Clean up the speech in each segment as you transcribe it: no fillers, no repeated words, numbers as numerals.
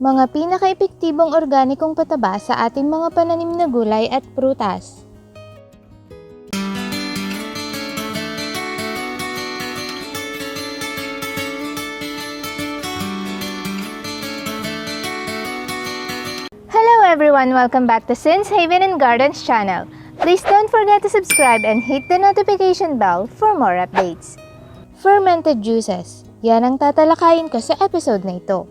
Mga pinaka-epektibong organikong pataba sa ating mga pananim na gulay at prutas. Hello everyone! Welcome back to Ceens Haven and Gardens channel. Please don't forget to subscribe and hit the notification bell for more updates. Fermented juices. Yan ang tatalakayin ko sa episode na ito.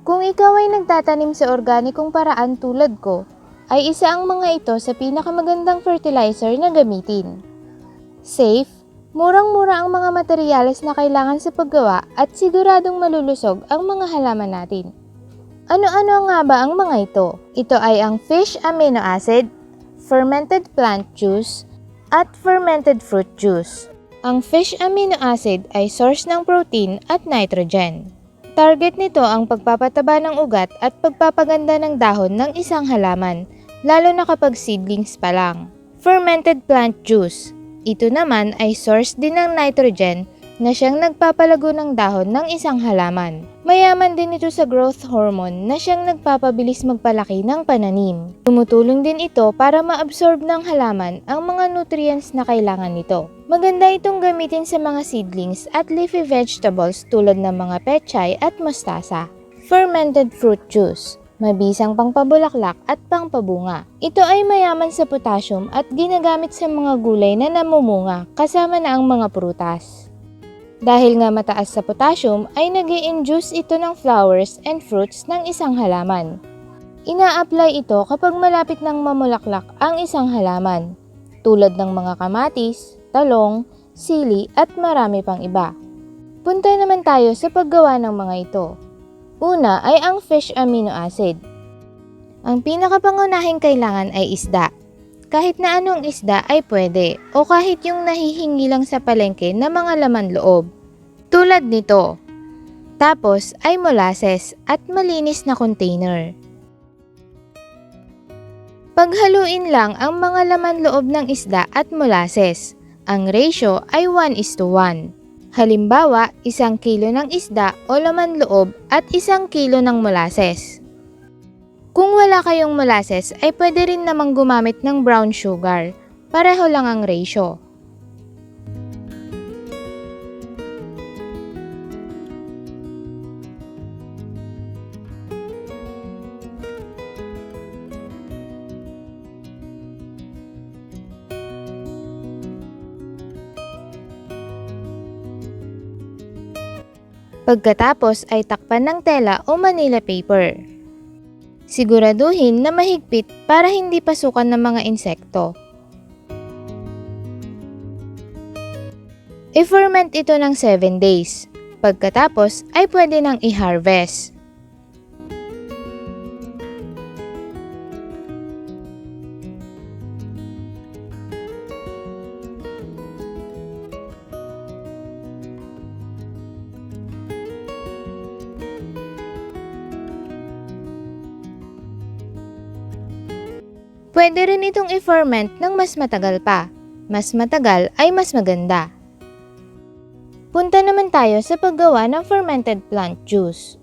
Kung ikaw ay nagtatanim sa organikong paraan tulad ko, ay isa ang mga ito sa pinakamagandang fertilizer na gamitin. Safe, murang-mura ang mga materyales na kailangan sa paggawa at siguradong malulusog ang mga halaman natin. Ano-ano nga ba ang mga ito? Ito ay ang fish amino acid, fermented plant juice, at fermented fruit juice. Ang fish amino acid ay source ng protein at nitrogen. Target nito ang pagpapataba ng ugat at pagpapaganda ng dahon ng isang halaman, lalo na kapag seedlings pa lang. Fermented plant juice. Ito naman ay source din ng nitrogen na siyang nagpapalago ng dahon ng isang halaman. Mayaman din ito sa growth hormone na siyang nagpapabilis magpalaki ng pananim. Tumutulong din ito para ma-absorb ng halaman ang mga nutrients na kailangan nito. Maganda itong gamitin sa mga seedlings at leafy vegetables tulad ng mga pechay at mustasa. Fermented fruit juice. Mabisang pangpabulaklak at pangpabunga. Ito ay mayaman sa potassium at ginagamit sa mga gulay na namumunga kasama na ang mga prutas. Dahil nga mataas sa potassium ay nag-i-induce ito ng flowers and fruits ng isang halaman. Ina-apply ito kapag malapit ng mamulaklak ang isang halaman, tulad ng mga kamatis, talong, sili at marami pang iba. Punta naman tayo sa paggawa ng mga ito. Una ay ang fish amino acid. Ang pinakapangunahing kailangan ay isda. Kahit na anong isda ay pwede o kahit yung nahihingi lang sa palengke na mga laman loob. Tulad nito. Tapos ay molasses at malinis na container. Paghaluin lang ang mga laman loob ng isda at molasses. Ang ratio ay 1:1. Halimbawa, 1 kilo ng isda o laman loob at 1 kilo ng molasses. Kung wala kayong molasses ay pwede rin namang gumamit ng brown sugar. Pareho lang ang ratio. Pagkatapos ay takpan ng tela o Manila paper. Siguraduhin na mahigpit para hindi pasukan ng mga insekto. I-ferment ito ng 7 days. Pagkatapos ay pwede nang i-harvest. Pwede rin itong i-ferment ng mas matagal pa. Mas matagal ay mas maganda. Punta naman tayo sa paggawa ng fermented plant juice.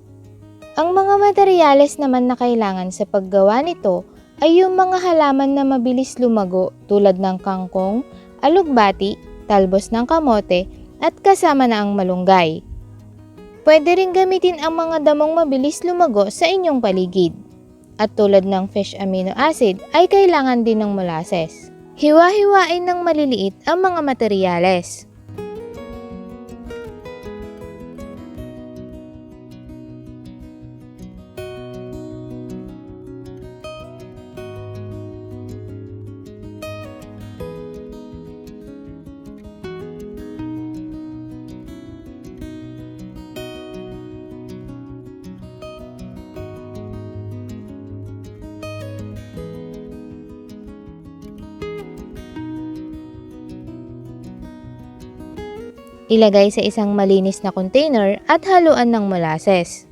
Ang mga materyales naman na kailangan sa paggawa nito ay yung mga halaman na mabilis lumago tulad ng kangkong, alugbati, talbos ng kamote at kasama na ang malunggay. Pwede rin gamitin ang mga damong mabilis lumago sa inyong paligid. At tulad ng fish amino acid ay kailangan din ng molasses. Hiwa-hiwain ng maliliit ang mga materyales. Ilagay sa isang malinis na container at haluan ng molasses.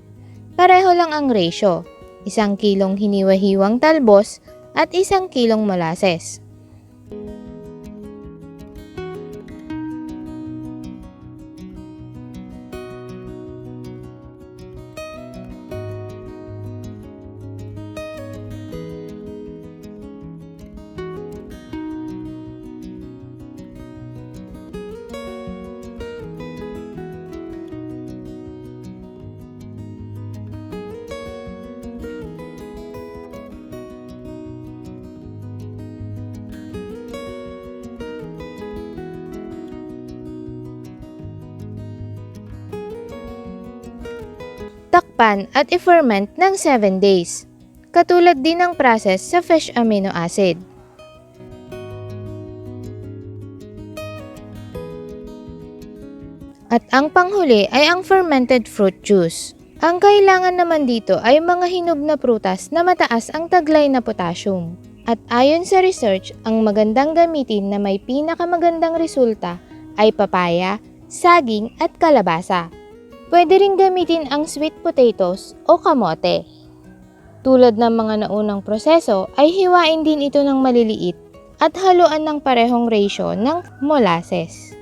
Pareho lang ang ratio, 1 kilong hiniwa-hiwang talbos at 1 kilong molasses. Takpan at i-ferment ng 7 days. Katulad din ng process sa fish amino acid. At ang panghuli ay ang fermented fruit juice. Ang kailangan naman dito ay mga hinog na prutas na mataas ang taglay na potassium. At ayon sa research, ang magandang gamitin na may pinakamagandang resulta ay papaya, saging at kalabasa. Pwede ring gamitin ang sweet potatoes o kamote. Tulad ng mga naunang proseso ay hiwain din ito ng maliliit at haluan ng parehong ratio ng molasses.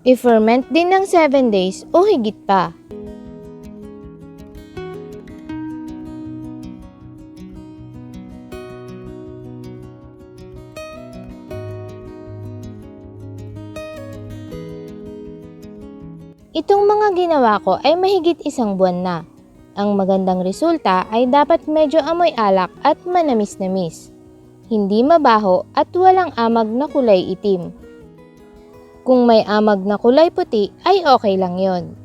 I-ferment din ng 7 days o higit pa. Itong mga ginawa ko ay mahigit 1 buwan na. Ang magandang resulta ay dapat medyo amoy alak at manamis-namis. Hindi mabaho at walang amag na kulay itim. Kung may amag na kulay puti ay okay lang yon.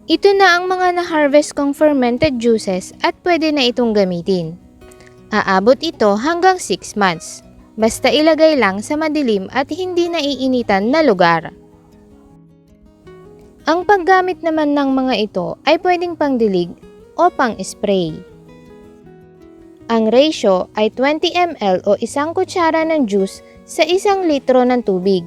Ito na ang mga na-harvest kong fermented juices at pwede na itong gamitin. Aabot ito hanggang 6 months. Basta ilagay lang sa madilim at hindi naiinitan na lugar. Ang paggamit naman ng mga ito ay pwedeng pangdilig o pang-spray. Ang ratio ay 20 ml o 1 kutsara ng juice sa 1 litro ng tubig.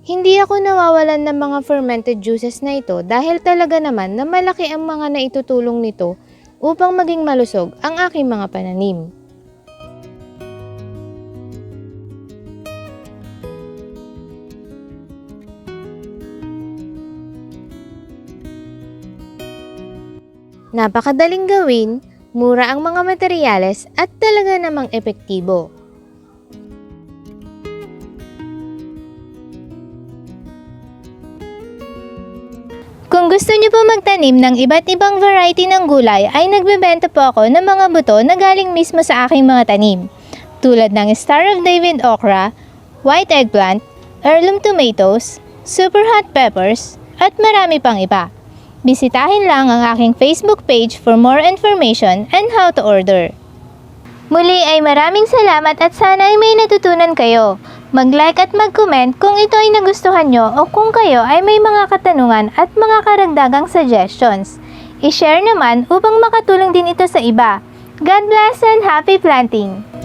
Hindi ako nawawalan ng mga fermented juices na ito dahil talaga naman na malaki ang mga naitutulong nito upang maging malusog ang aking mga pananim. Napakadaling gawin, mura ang mga materyales at talaga namang epektibo. Kung gusto niyo po magtanim ng iba't ibang variety ng gulay ay nagbebenta po ako ng mga buto na galing mismo sa aking mga tanim. Tulad ng Star of David okra, white eggplant, heirloom tomatoes, super hot peppers, at marami pang iba. Bisitahin lang ang aking Facebook page for more information and how to order. Muli ay maraming salamat at sana ay may natutunan kayo. Mag-like at mag-comment kung ito ay nagustuhan nyo o kung kayo ay may mga katanungan at mga karagdagang suggestions. I-share naman upang makatulong din ito sa iba. God bless and happy planting!